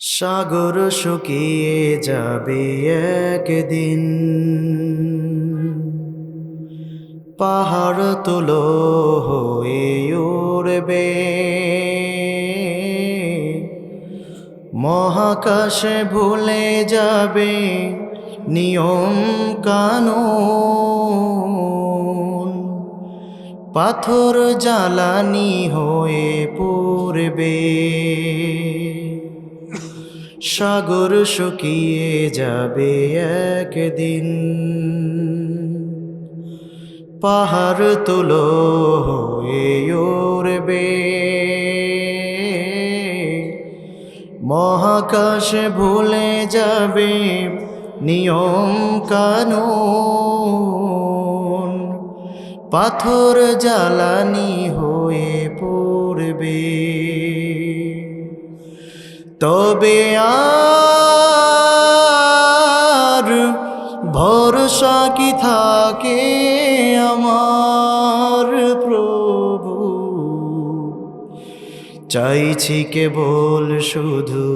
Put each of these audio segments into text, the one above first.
সাগর শুকিয়ে যাবে একদিন, পাহাড় তুলো হয়ে উড়বে, মহাকাশে ভুলে যাবে নিয়ম কানুন, পাথর জ্বালানি হয়ে পড়বে। সাগর শুকিয়ে যাবে একদিন, পাহাড় তুলো হয়ে উড়বে, মহাকাশে ভুলে যাবে নিয়ম কানুন, পাথর জ্বালানি হয়ে পড়বে। তবে আর ভরসা কি থাকে আমার প্রভু, চাইছি কেবল শুধু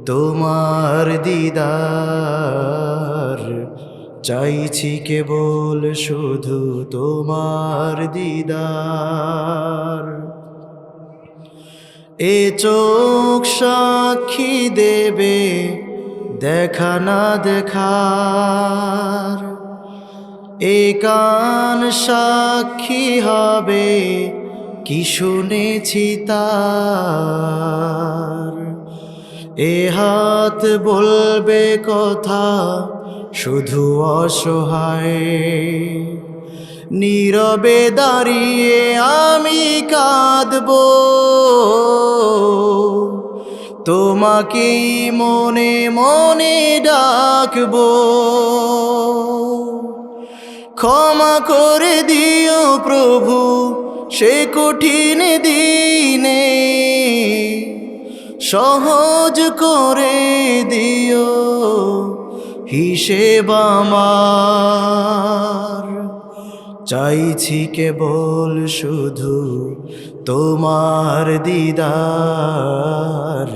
তোমার দিদার, চাইছি কেবল শুধু তোমার দিদার। এ চোখ সাক্ষী দেবে দেখা না দেখার, এ কান সাক্ষী হবে কি শুনেছি তার, এ হাত বলবে কথা শুধু অসহায়, নীরবে দাঁড়িয়ে আমি কাঁদবো, তোমাকেই মনে মনে ডাকবো। ক্ষমা করে দিও প্রভু সে কঠিন দিনে, সহজ করে দিও হিসেব আমার। চাইছি কেবল শুধু তোমার দিদার,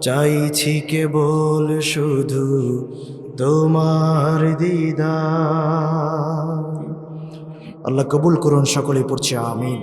চাইছি কেবল শুধু তোমার দিদার। আল্লাহ কবুল করুন, সকলেই পড়ছি আমিন।